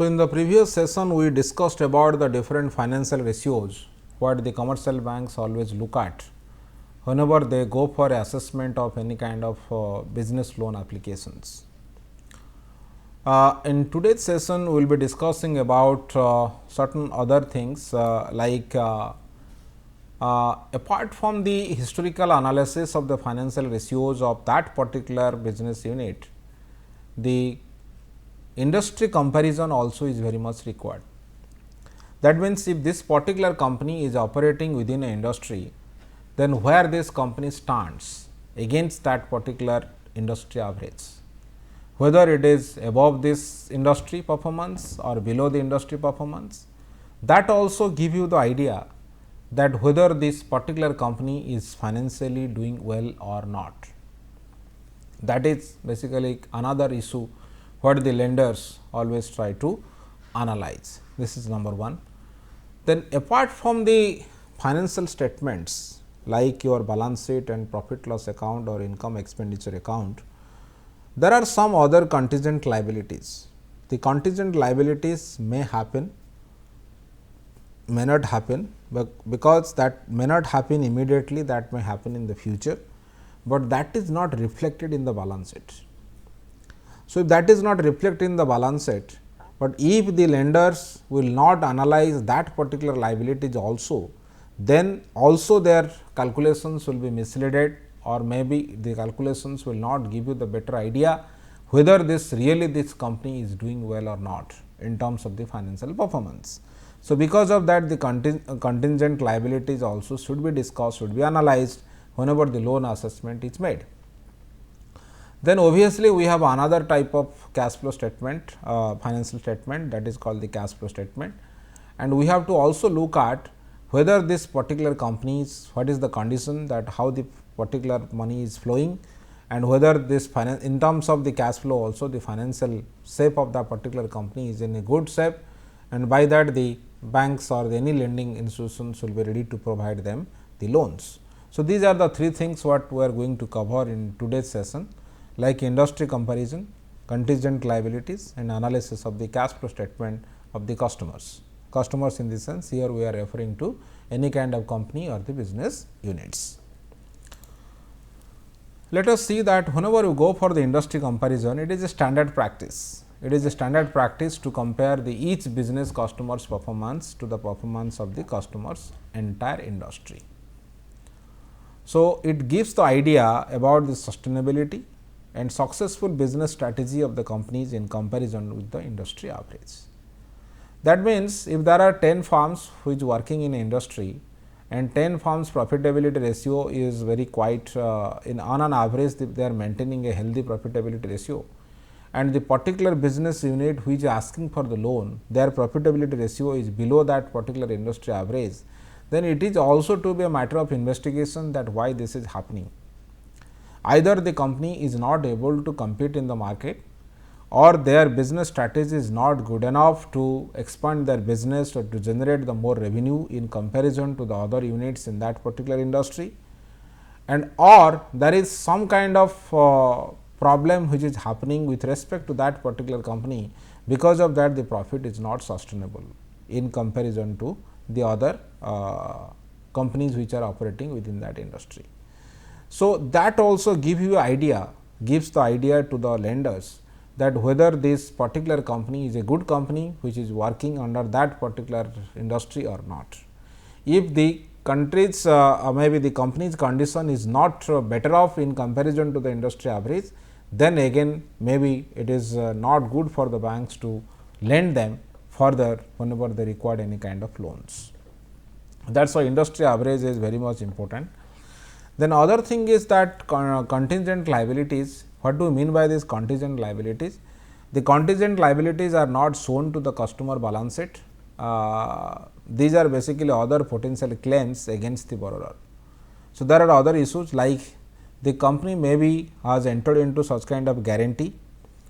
So, in the previous session we discussed about the different financial ratios what the commercial banks always look at whenever they go for assessment of any kind of business loan applications. In today's session we will be discussing about certain other things apart from the historical analysis of the financial ratios of that particular business unit, the industry comparison also is very much required. That means, if this particular company is operating within an industry, then where this company stands against that particular industry average, whether it is above this industry performance or below the industry performance, that also give you the idea that whether this particular company is financially doing well or not. That is basically another issue what the lenders always try to analyze. This is number one. Then apart from the financial statements like your balance sheet and profit loss account or income expenditure account, there are some other contingent liabilities. The contingent liabilities may happen, may not happen, but because that may not happen immediately, that may happen in the future, but that is not reflected in the balance sheet. So, if that is not reflected in the balance sheet, but if the lenders will not analyze that particular liabilities also, then also their calculations will be misleaded, or maybe the calculations will not give you the better idea whether this company is doing well or not in terms of the financial performance. So, because of that the contingent liabilities also should be discussed, should be analyzed whenever the loan assessment is made. Then obviously, we have another type of cash flow statement, financial statement, that is called the cash flow statement, and we have to also look at whether this particular company is, what is the condition, that how the particular money is flowing, and whether this in terms of the cash flow also the financial shape of the particular company is in a good shape, and by that the banks or any lending institutions will be ready to provide them the loans. So, these are the three things what we are going to cover in today's session, like industry comparison, contingent liabilities and analysis of the cash flow statement of the customers. Customers in this sense, here we are referring to any kind of company or the business units. Let us see that whenever you go for the industry comparison, it is a standard practice. It is a standard practice to compare the each business customer's performance to the performance of the customer's entire industry. So, it gives the idea about the sustainability and successful business strategy of the companies in comparison with the industry average. That means, if there are 10 firms which working in industry and 10 firms profitability ratio is very quite on an average they are maintaining a healthy profitability ratio, and the particular business unit which is asking for the loan, their profitability ratio is below that particular industry average, then it is also to be a matter of investigation that why this is happening. Either the company is not able to compete in the market, or their business strategy is not good enough to expand their business or to generate the more revenue in comparison to the other units in that particular industry, and or there is some kind of problem which is happening with respect to that particular company, because of that the profit is not sustainable in comparison to the other companies which are operating within that industry. So, that also gives the idea to the lenders that whether this particular company is a good company which is working under that particular industry or not. If the country's maybe the company's condition is not better off in comparison to the industry average, then again maybe it is not good for the banks to lend them further whenever they require any kind of loans. That is why industry average is very much important. Then other thing is that contingent liabilities. What do we mean by this contingent liabilities? The contingent liabilities are not shown to the customer balance sheet. These are basically other potential claims against the borrower. So, there are other issues like the company maybe has entered into such kind of guarantee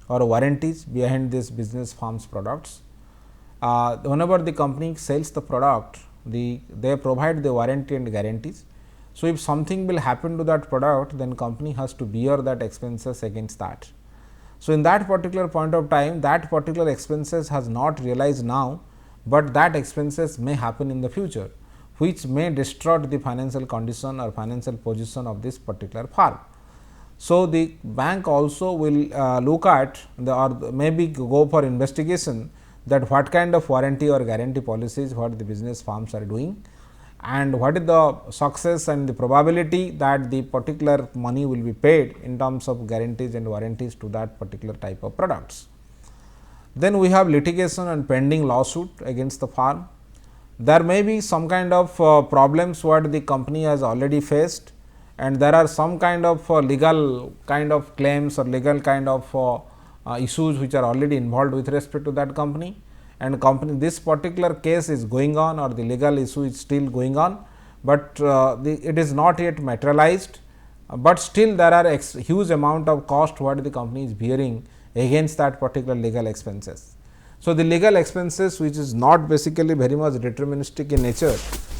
or warranties behind this business firm's products. Whenever the company sells the product, they provide the warranty and guarantees. So, if something will happen to that product, then company has to bear that expenses against that. So, in that particular point of time, that particular expenses has not realized now, but that expenses may happen in the future, which may distort the financial condition or financial position of this particular firm. So, the bank also will look at the or maybe go for investigation that what kind of warranty or guarantee policies what the business firms are doing, and what is the success and the probability that the particular money will be paid in terms of guarantees and warranties to that particular type of products. Then we have litigation and pending lawsuit against the firm. There may be some kind of problems what the company has already faced, and there are some kind of legal kind of claims or legal kind of issues which are already involved with respect to that company, and company this particular case is going on or the legal issue is still going on, but it is not yet materialized, but still there are huge amount of cost what the company is bearing against that particular legal expenses. So, the legal expenses which is not basically very much deterministic in nature,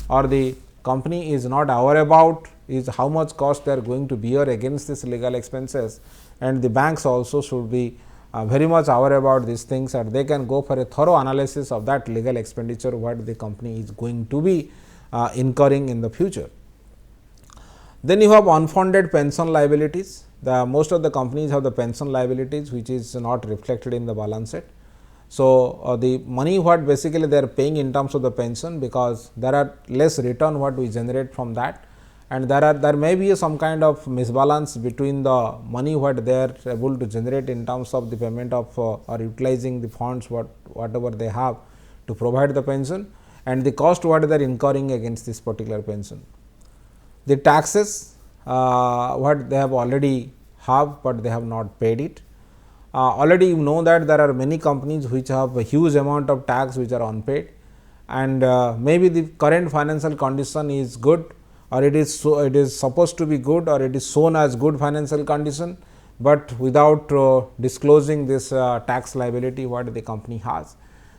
or the company is not aware about is how much cost they are going to bear against this legal expenses, and the banks also should be very much aware about these things, and they can go for a thorough analysis of that legal expenditure what the company is going to be incurring in the future. Then you have unfunded pension liabilities. The most of the companies have the pension liabilities which is not reflected in the balance sheet. So, the money what basically they are paying in terms of the pension, because there are less return what we generate from that, and there may be some kind of misbalance between the money what they are able to generate in terms of the payment of or utilizing the funds whatever they have to provide the pension, and the cost what they are incurring against this particular pension. The taxes what they have already have, but they have not paid it. Already you know that there are many companies which have a huge amount of tax which are unpaid, and maybe the current financial condition is good, or it is supposed to be good, or it is shown as good financial condition, but without disclosing this tax liability what the company has.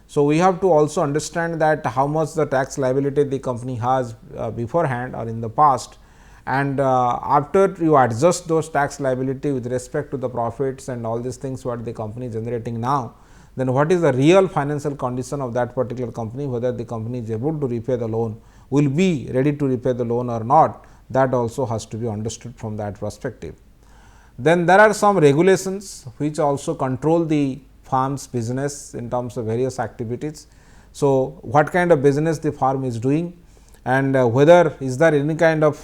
So, we have to also understand that how much the tax liability the company has beforehand or in the past, and after you adjust those tax liability with respect to the profits and all these things what the company is generating now, then what is the real financial condition of that particular company, whether the company is able to repay the loan, will be ready to repay the loan or not, that also has to be understood from that perspective. Then there are some regulations which also control the firm's business in terms of various activities. So, what kind of business the firm is doing, and whether is there any kind of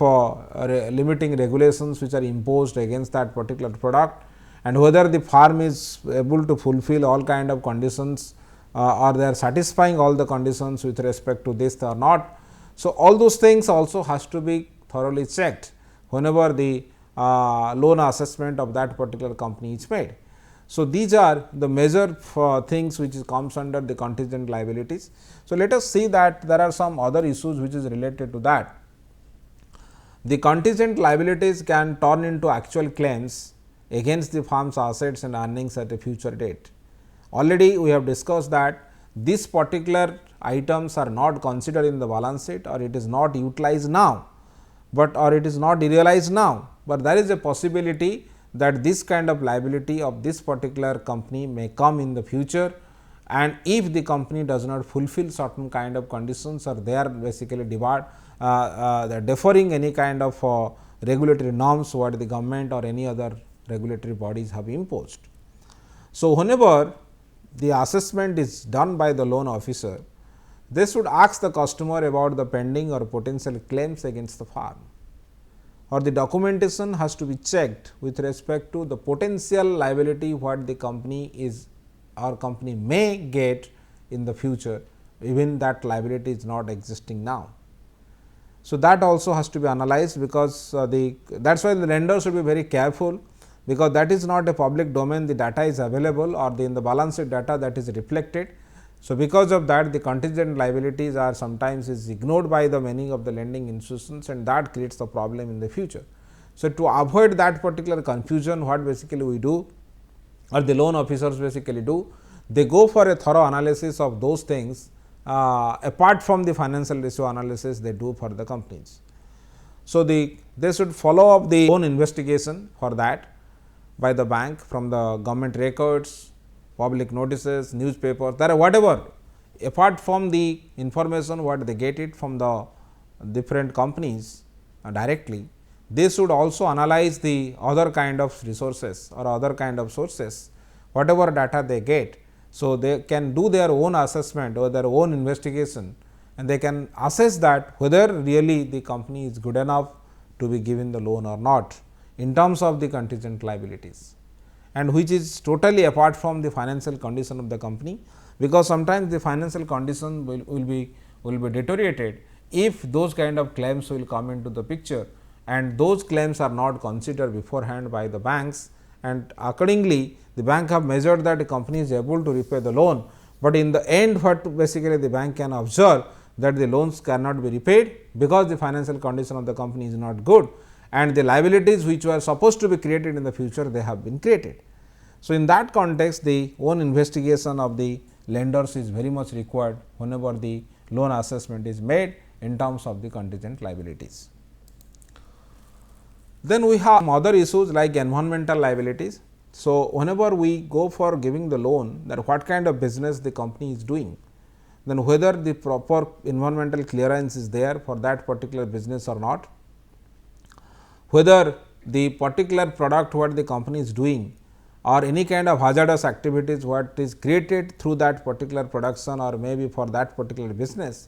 limiting regulations which are imposed against that particular product, and whether the firm is able to fulfill all kind of conditions or they are satisfying all the conditions with respect to this or not. So, all those things also has to be thoroughly checked whenever the loan assessment of that particular company is made. So, these are the major things which comes under the contingent liabilities. So, let us see that there are some other issues which is related to that. The contingent liabilities can turn into actual claims against the firm's assets and earnings at a future date. Already we have discussed that these particular items are not considered in the balance sheet, or it is not utilized now, but or it is not realized now, but there is a possibility that this kind of liability of this particular company may come in the future, and if the company does not fulfill certain kind of conditions, or they are basically deferring any kind of regulatory norms what the government or any other regulatory bodies have imposed. So, whenever the assessment is done by the loan officer, they should ask the customer about the pending or potential claims against the firm, or the documentation has to be checked with respect to the potential liability what the company is or company may get in the future, even that liability is not existing now. So, that also has to be analyzed, because that is why the lender should be very careful, because that is not a public domain, the data is available, or in the balance sheet data that is reflected. So, because of that the contingent liabilities are sometimes is ignored by the many of the lending institutions, and that creates the problem in the future. So, to avoid that particular confusion, what basically we do, or the loan officers basically do, they go for a thorough analysis of those things apart from the financial ratio analysis they do for the companies. So, they should follow up the loan investigation for that. by the bank from the government records, public notices, newspapers, there are whatever, apart from the information what they get it from the different companies directly, they should also analyze the other kind of resources or other kind of sources, whatever data they get. So, they can do their own assessment or their own investigation, and they can assess that whether really the company is good enough to be given the loan or not in terms of the contingent liabilities, and which is totally apart from the financial condition of the company, because sometimes the financial condition will be deteriorated if those kind of claims will come into the picture, and those claims are not considered beforehand by the banks, and accordingly the bank have measured that the company is able to repay the loan, but in the end what basically the bank can observe that the loans cannot be repaid because the financial condition of the company is not good, and the liabilities which were supposed to be created in the future, they have been created. So, in that context, the own investigation of the lenders is very much required whenever the loan assessment is made in terms of the contingent liabilities. Then we have other issues like environmental liabilities. So, whenever we go for giving the loan, that what kind of business the company is doing, then whether the proper environmental clearance is there for that particular business or not, whether the particular product what the company is doing or any kind of hazardous activities what is created through that particular production or maybe for that particular business.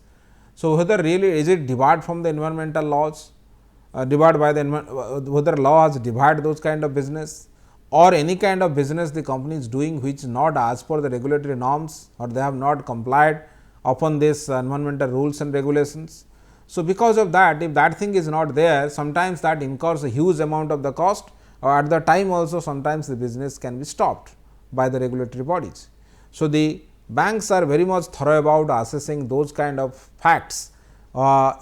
So, whether really is it debarred from the environmental laws, debarred by the whether law has debarred those kind of business, or any kind of business the company is doing which not as per the regulatory norms or they have not complied upon this environmental rules and regulations. So, because of that, if that thing is not there, sometimes that incurs a huge amount of the cost, or at the time also sometimes the business can be stopped by the regulatory bodies. So, the banks are very much thorough about assessing those kind of facts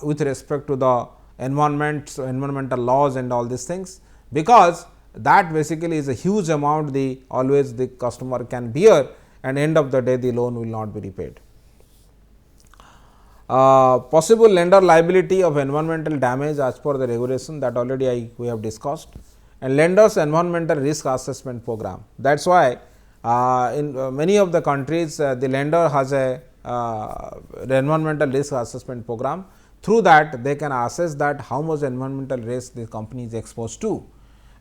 with respect to the environmental laws and all these things, because that basically is a huge amount the always the customer can bear, and end of the day the loan will not be repaid. Possible lender liability of environmental damage as per the regulation, that already we have discussed, and lenders environmental risk assessment program. That is why in many of the countries the lender has a environmental risk assessment program. Through that they can assess that how much environmental risk the company is exposed to,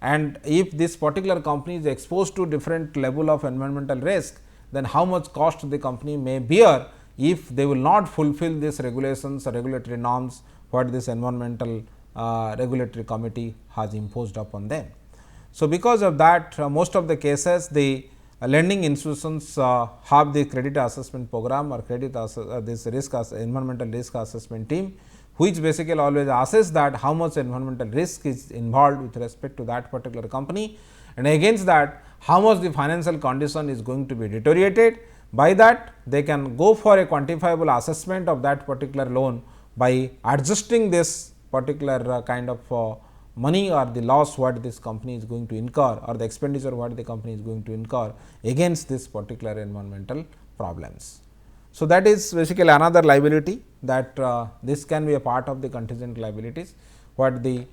and if this particular company is exposed to different level of environmental risk, then how much cost the company may bear if they will not fulfill these regulations or regulatory norms what this environmental regulatory committee has imposed upon them. So, because of that most of the cases the lending institutions have the credit assessment program or this environmental risk assessment team, which basically always assess that how much environmental risk is involved with respect to that particular company, and against that how much the financial condition is going to be deteriorated. By that they can go for a quantifiable assessment of that particular loan by adjusting this particular kind of money or the loss what this company is going to incur or the expenditure what the company is going to incur against this particular environmental problems. So, that is basically another liability that this can be a part of the contingent liabilities what the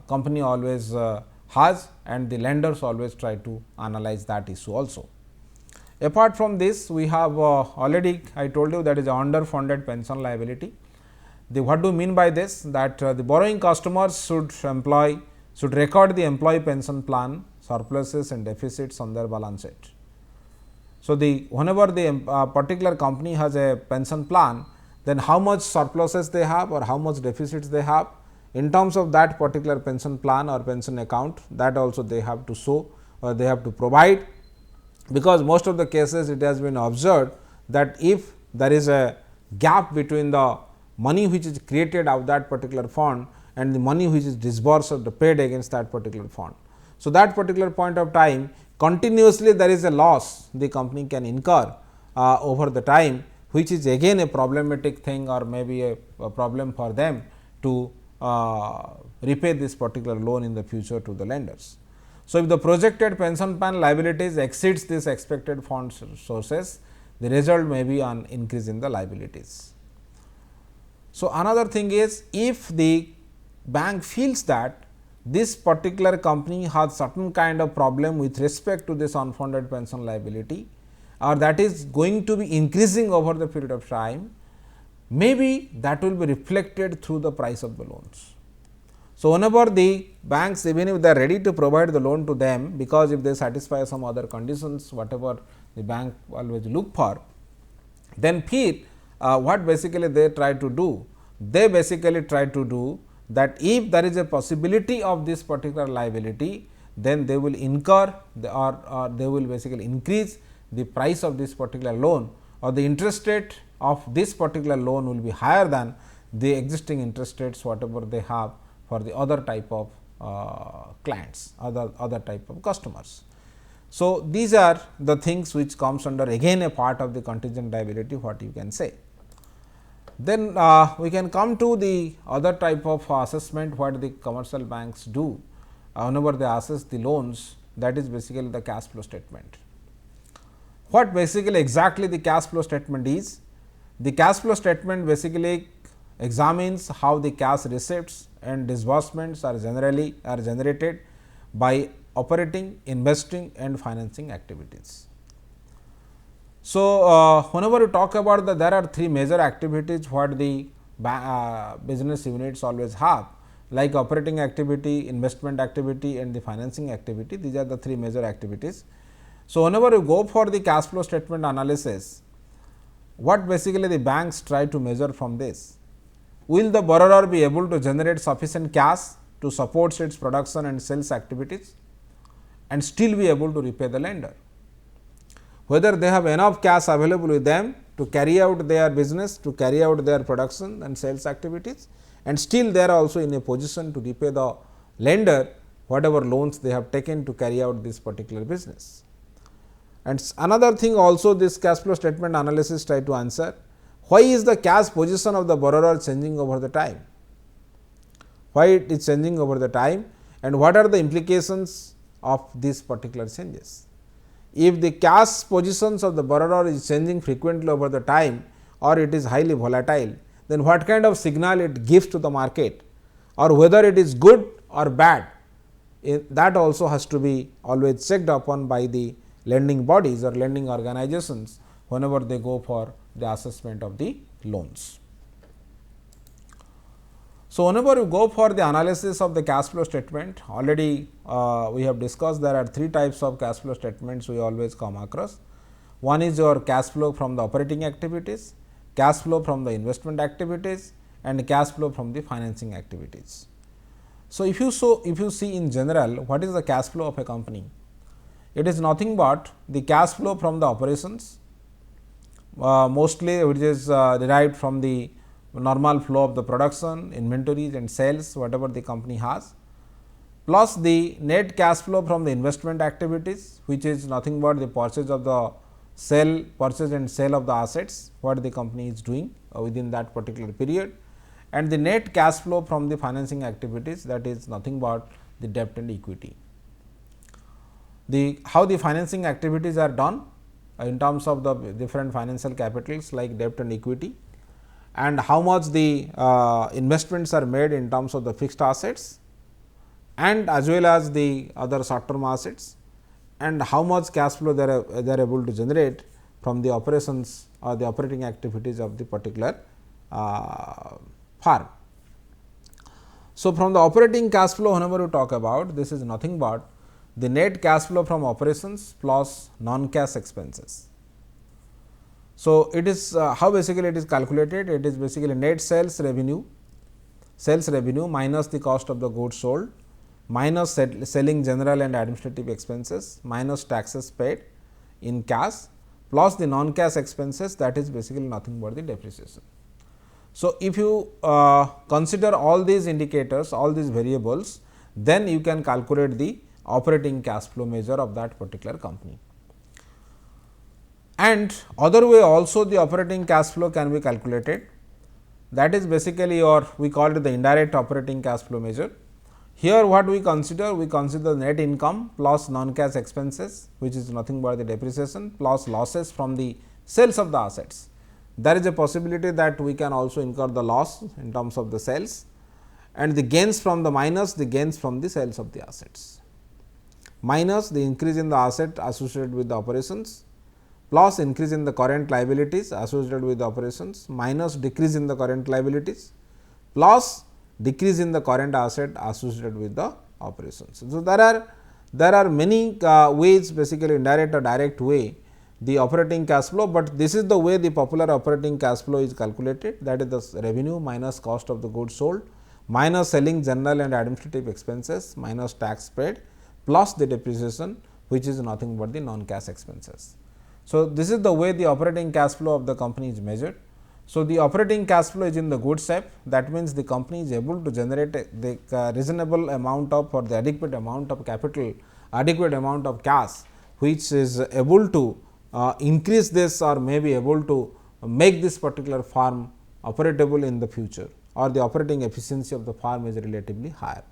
company always has, and the lenders always try to analyze that issue also. Apart from this, we have already I told you that is underfunded pension liability. What do you mean by this? That the borrowing customers should record the employee pension plan surpluses and deficits on their balance sheet. So, whenever the particular company has a pension plan, then how much surpluses they have or how much deficits they have in terms of that particular pension plan or pension account, that also they have to show or they have to provide, because most of the cases it has been observed that if there is a gap between the money which is created of that particular fund and the money which is disbursed or paid against that particular fund. So, that particular point of time continuously there is a loss the company can incur over the time, which is again a problematic thing or maybe a problem for them to repay this particular loan in the future to the lenders. So, if the projected pension plan liabilities exceeds this expected fund sources, the result may be an increase in the liabilities. So, another thing is if the bank feels that this particular company has certain kind of problem with respect to this unfunded pension liability, or that is going to be increasing over the period of time, maybe that will be reflected through the price of the loans. So, whenever the banks, even if they are ready to provide the loan to them, because if they satisfy some other conditions, whatever the bank always look for, then here what basically they try to do? They basically try to do that if there is a possibility of this particular liability, then they will incur or they will basically increase the price of this particular loan, or the interest rate of this particular loan will be higher than the existing interest rates whatever they have for the other type of clients, other type of customers. So, these are the things which comes under again a part of the contingent liability, what you can say. Then we can come to the other type of assessment what the commercial banks do whenever they assess the loans, that is basically the cash flow statement. What basically exactly the cash flow statement is? The cash flow statement basically examines how the cash receipts and disbursements are generated by operating, investing and financing activities. So, whenever you talk about there are three major activities what the business units always have, like operating activity, investment activity and the financing activity. These are the three major activities. So, whenever you go for the cash flow statement analysis, what basically the banks try to measure from this? Will the borrower be able to generate sufficient cash to support its production and sales activities and still be able to repay the lender? Whether they have enough cash available with them to carry out their business, to carry out their production and sales activities, and still they are also in a position to repay the lender whatever loans they have taken to carry out this particular business. And another thing also this cash flow statement analysis try to answer, why is the cash position of the borrower changing over the time? Why it is changing over the time, and what are the implications of these particular changes? If the cash positions of the borrower is changing frequently over the time, or it is highly volatile, then what kind of signal it gives to the market, or whether it is good or bad, that also has to be always checked upon by the lending bodies or lending organizations whenever they go for the assessment of the loans. So, whenever you go for the analysis of the cash flow statement, already we have discussed there are three types of cash flow statements we always come across. One is your cash flow from the operating activities, cash flow from the investment activities and cash flow from the financing activities. So, if you see in general what is the cash flow of a company, it is nothing but the cash flow from the operations, mostly which is derived from the normal flow of the production, inventories and sales whatever the company has, plus the net cash flow from the investment activities, which is nothing but the purchase of the purchase and sale of the assets what the company is doing within that particular period, and the net cash flow from the financing activities, that is nothing but the debt and equity. How the financing activities are done in terms of the different financial capitals like debt and equity, and how much the investments are made in terms of the fixed assets and as well as the other short term assets, and how much cash flow they are able to generate from the operations or the operating activities of the particular firm. So, from the operating cash flow whenever you talk about, this is nothing but the net cash flow from operations plus non-cash expenses. So, it is how basically it is calculated, it is basically net sales revenue minus the cost of the goods sold minus selling general and administrative expenses minus taxes paid in cash plus the non-cash expenses, that is basically nothing but the depreciation. So, if you consider all these indicators, all these variables, then you can calculate the operating cash flow measure of that particular company. And other way also the operating cash flow can be calculated, that is basically or we call it the indirect operating cash flow measure. Here what we consider net income plus non-cash expenses, which is nothing but the depreciation plus losses from the sales of the assets. There is a possibility that we can also incur the loss in terms of the sales, and the gains from the minus the gains from the sales of the assets, minus the increase in the asset associated with the operations, plus increase in the current liabilities associated with the operations, minus decrease in the current liabilities, plus decrease in the current asset associated with the operations. So, there are many ways, basically indirect or direct way, the operating cash flow, but this is the way the popular operating cash flow is calculated, that is the revenue minus cost of the goods sold minus selling general and administrative expenses minus tax paid plus the depreciation, which is nothing but the non cash expenses. So, this is the way the operating cash flow of the company is measured. So, the operating cash flow is in the good shape, that means the company is able to generate the reasonable amount of or the adequate amount of capital, adequate amount of cash, which is able to increase this or may be able to make this particular farm operatable in the future, or the operating efficiency of the farm is relatively higher.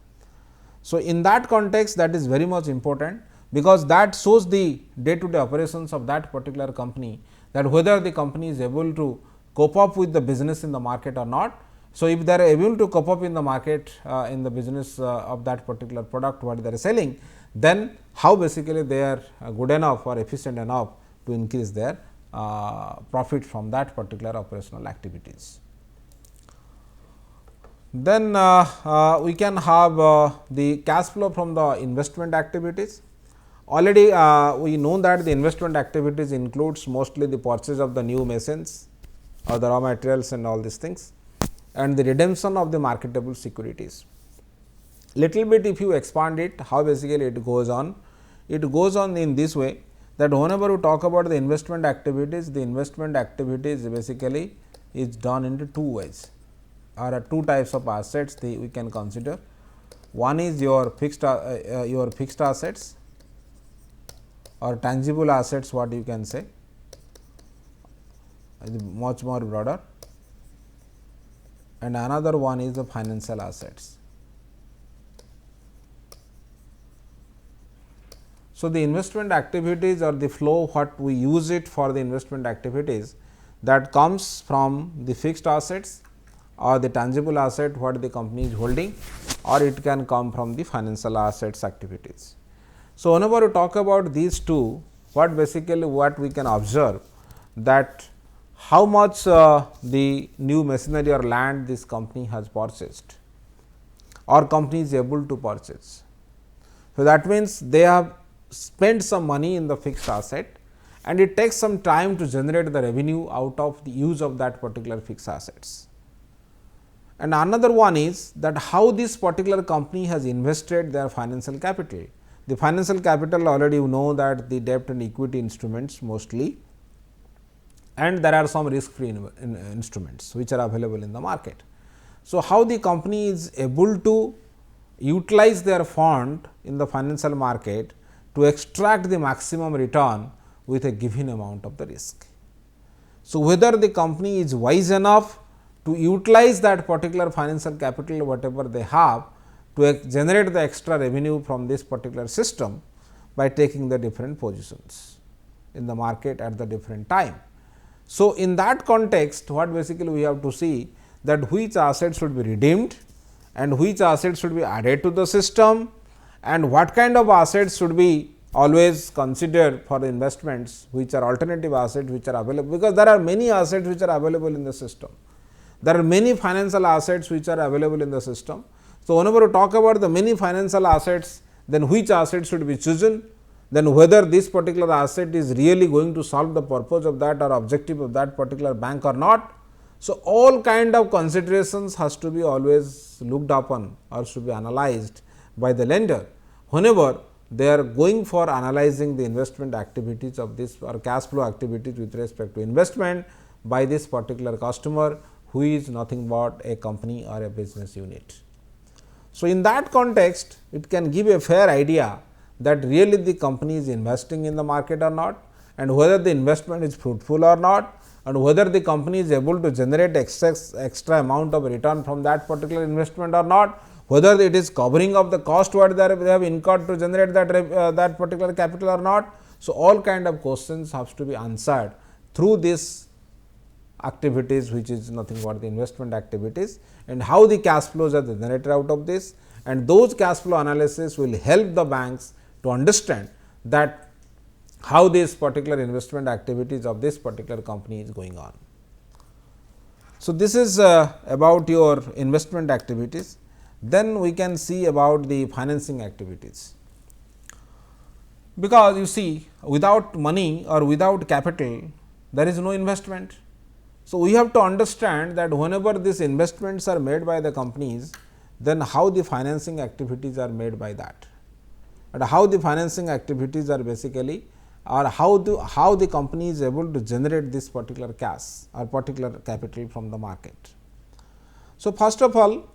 So, in that context, that is very much important, because that shows the day to day operations of that particular company, that whether the company is able to cope up with the business in the market or not. So, if they are able to cope up in the market in the business of that particular product what they are selling, then how basically they are good enough or efficient enough to increase their profit from that particular operational activities. Then we can have the cash flow from the investment activities. Already we know that the investment activities includes mostly the purchase of the new machines or the raw materials and all these things, and the redemption of the marketable securities. Little bit if you expand it, how basically it goes on? It goes on in this way, that whenever we talk about the investment activities basically is done into two ways, or two types of assets we can consider. One is your fixed assets or tangible assets, what you can say, much more broader, and another one is the financial assets. So, the investment activities or the flow what we use it for the investment activities, that comes from the fixed assets or the tangible asset what the company is holding, or it can come from the financial assets activities. So, whenever we talk about these two, what we can observe, that how much the new machinery or land this company has purchased or company is able to purchase. So, that means they have spent some money in the fixed asset, and it takes some time to generate the revenue out of the use of that particular fixed assets. And another one is that how this particular company has invested their financial capital. The financial capital already you know that the debt and equity instruments mostly, and there are some risk free instruments which are available in the market. So, how the company is able to utilize their fund in the financial market to extract the maximum return with a given amount of the risk. So, whether the company is wise enough to utilize that particular financial capital whatever they have to generate the extra revenue from this particular system by taking the different positions in the market at the different time. So, in that context, what basically we have to see, that which assets should be redeemed and which assets should be added to the system, and what kind of assets should be always considered for the investments which are alternative assets which are available, because there are many assets which are available in the system. There are many financial assets which are available in the system. So, whenever we talk about the many financial assets, then which assets should be chosen, then whether this particular asset is really going to solve the purpose of that or objective of that particular bank or not. So, all kind of considerations has to be always looked upon or should be analyzed by the lender whenever they are going for analyzing the investment activities of this or cash flow activities with respect to investment by this particular customer, who is nothing but a company or a business unit. So, in that context, it can give a fair idea that really the company is investing in the market or not, and whether the investment is fruitful or not, and whether the company is able to generate extra amount of return from that particular investment or not, whether it is covering of the cost what they have incurred to generate that particular capital or not. So, all kind of questions have to be answered through this activities, which is nothing but the investment activities, and how the cash flows are generated out of this, and those cash flow analysis will help the banks to understand that how this particular investment activities of this particular company is going on. So, this is about your investment activities. Then we can see about the financing activities, because you see, without money or without capital there is no investment. So, we have to understand that whenever these investments are made by the companies, then how the financing activities are made by that, and how the financing activities are basically, or how the company is able to generate this particular cash or particular capital from the market. So, first of all,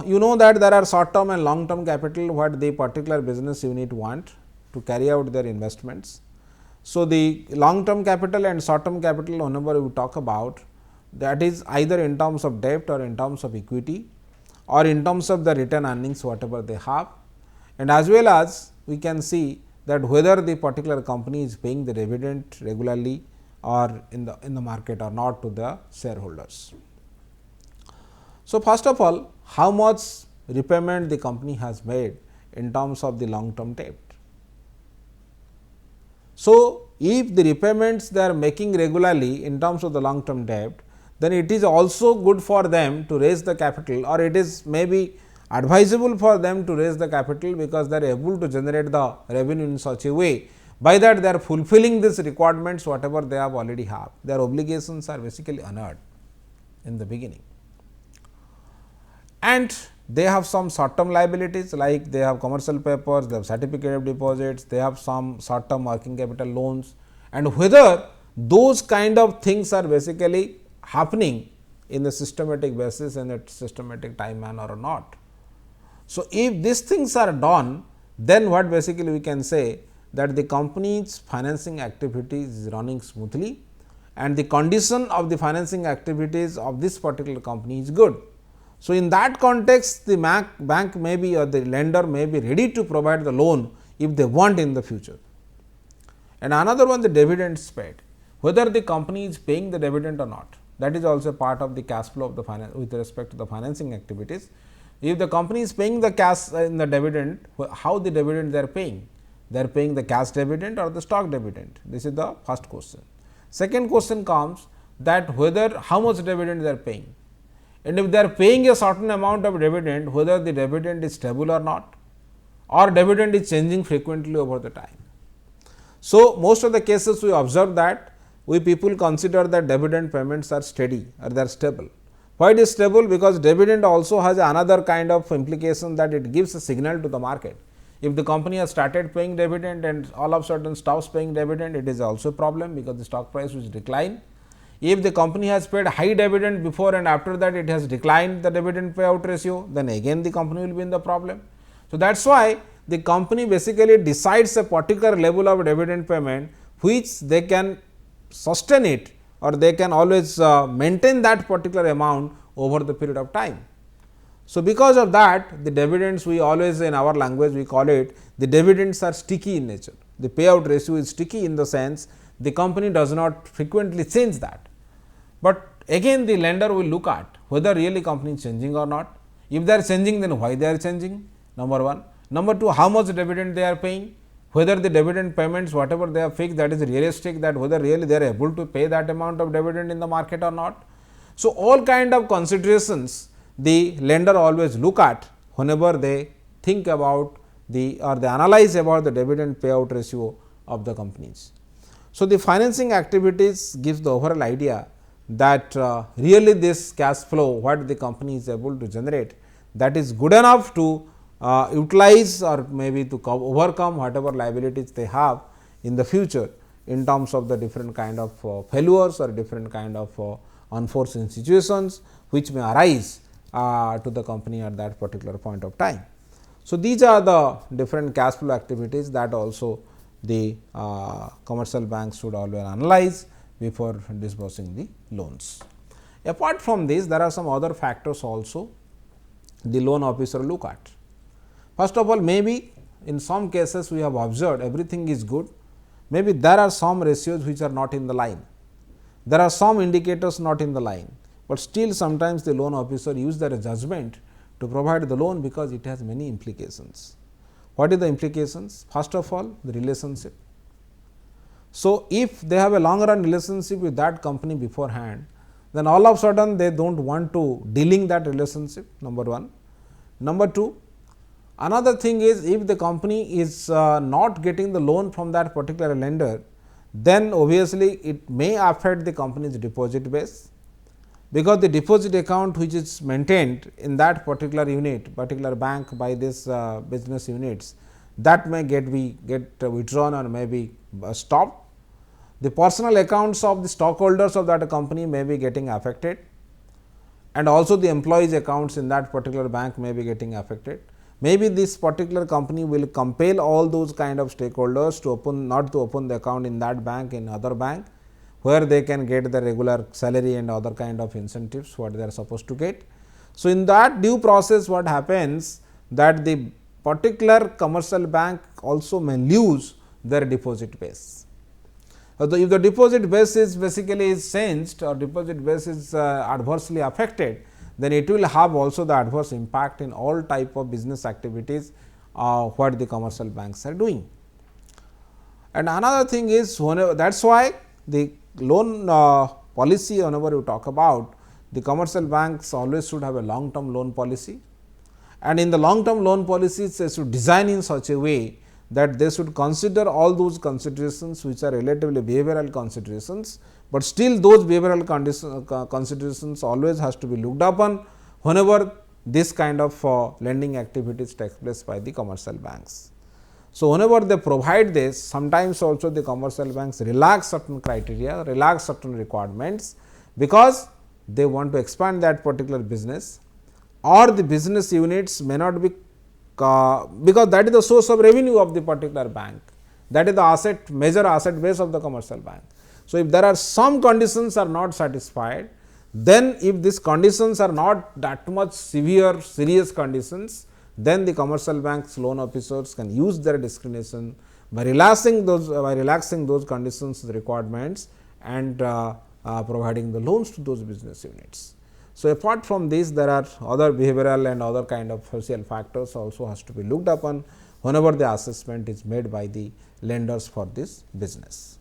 you know that there are short term and long term capital what the particular business unit want to carry out their investments. So, the long term capital and short term capital, whenever we talk about, that is either in terms of debt or in terms of equity or in terms of the return earnings whatever they have, and as well as we can see that whether the particular company is paying the dividend regularly or in the market or not to the shareholders. So, first of all, how much repayment the company has made in terms of the long term debt. So, if the repayments they are making regularly in terms of the long term debt, then it is also good for them to raise the capital, or it is maybe advisable for them to raise the capital, because they are able to generate the revenue in such a way, by that they are fulfilling these requirements whatever they have already have. Their obligations are basically honored in the beginning, and they have some short term liabilities, like they have commercial papers, they have certificate of deposits, they have some short term working capital loans, and whether those kind of things are basically happening in the systematic basis and at systematic time manner or not. So, if these things are done, then what basically we can say that the company's financing activities is running smoothly, and the condition of the financing activities of this particular company is good. So, in that context, the bank may be, or the lender may be ready to provide the loan if they want in the future. And another one, the dividends paid, whether the company is paying the dividend or not, that is also part of the cash flow of the finance with respect to the financing activities. If the company is paying the cash in the dividend, how the dividend they are paying? They are paying the cash dividend or the stock dividend. This is the first question. Second question comes that whether how much dividend they are paying, and if they are paying a certain amount of dividend, whether the dividend is stable or not, or dividend is changing frequently over the time. So, most of the cases we observe that we people consider that dividend payments are steady or they are stable. Why it is stable? Because dividend also has another kind of implication, that it gives a signal to the market. If the company has started paying dividend and all of a sudden stops paying dividend, it is also a problem, because the stock price will decline. If the company has paid high dividend before and after that it has declined the dividend payout ratio, then again the company will be in the problem. So, that is why the company basically decides a particular level of dividend payment, which they can sustain it, or they can always maintain that particular amount over the period of time. So, because of that, the dividends, we always in our language we call it, the dividends are sticky in nature. The payout ratio is sticky in the sense the company does not frequently change that. But again the lender will look at whether really company is changing or not. If they are changing, then why they are changing, number one. Number two, how much dividend they are paying, whether the dividend payments whatever they have fixed, that is realistic, that whether really they are able to pay that amount of dividend in the market or not. So, all kind of considerations the lender always look at whenever they think about the, or they analyze about the dividend payout ratio of the companies. So, the financing activities gives the overall idea that really this cash flow what the company is able to generate, that is good enough to utilize or maybe to overcome whatever liabilities they have in the future in terms of the different kind of failures or different kind of unforeseen situations which may arise to the company at that particular point of time. So, these are the different cash flow activities that also the commercial banks should always analyze before disbursing the loans. Apart from this, there are some other factors also the loan officer look at. First of all, maybe in some cases we have observed everything is good, maybe there are some ratios which are not in the line. There are some indicators not in the line, but still sometimes the loan officer use their judgment to provide the loan because it has many implications. What is the implications? First of all, the relationship. So, if they have a long run relationship with that company beforehand, then all of a sudden they do not want to dealing that relationship, number 1. Number 2, another thing is, if the company is not getting the loan from that particular lender, then obviously it may affect the company's deposit base, because the deposit account which is maintained in that particular unit, particular bank by this business units, that may get withdrawn or may be stopped. The personal accounts of the stockholders of that company may be getting affected, and also the employees accounts in that particular bank may be getting affected. Maybe this particular company will compel all those kind of stakeholders to not to open the account in that bank, in other bank, where they can get the regular salary and other kind of incentives what they are supposed to get. So, in that due process, what happens that the particular commercial bank also may lose their deposit base. If the deposit base is basically is changed or deposit base is adversely affected, then it will have also the adverse impact in all type of business activities what the commercial banks are doing. And another thing is, that is why the loan policy, whenever you talk about, the commercial banks always should have a long term loan policy, and in the long term loan policies they should design in such a way that they should consider all those considerations which are relatively behavioral considerations, but still those behavioral considerations always has to be looked upon whenever this kind of lending activities take place by the commercial banks. So, whenever they provide this, sometimes also the commercial banks relax certain criteria, relax certain requirements, because they want to expand that particular business, or the business units may not be because that is the source of revenue of the particular bank, that is the major asset base of the commercial bank. So, if there are some conditions are not satisfied, then if these conditions are not that much severe serious conditions, then the commercial bank's loan officers can use their discretion by relaxing those conditions requirements and providing the loans to those business units. So, apart from this, there are other behavioral and other kind of social factors also has to be looked upon whenever the assessment is made by the lenders for this business.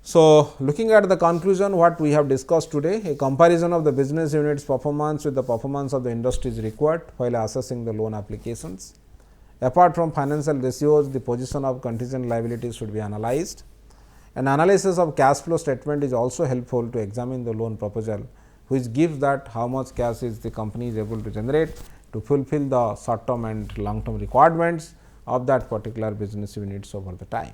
So, looking at the conclusion what we have discussed today, a comparison of the business unit's performance with the performance of the industry is required while assessing the loan applications. Apart from financial ratios, the position of contingent liabilities should be analyzed. An analysis of cash flow statement is also helpful to examine the loan proposal, which gives that how much cash is the company is able to generate to fulfill the short term and long term requirements of that particular business units over the time.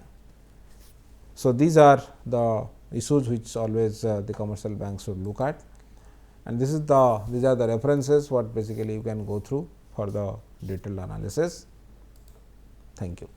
So, these are the issues which always the commercial banks should look at, and these are the references what basically you can go through for the detailed analysis. Thank you.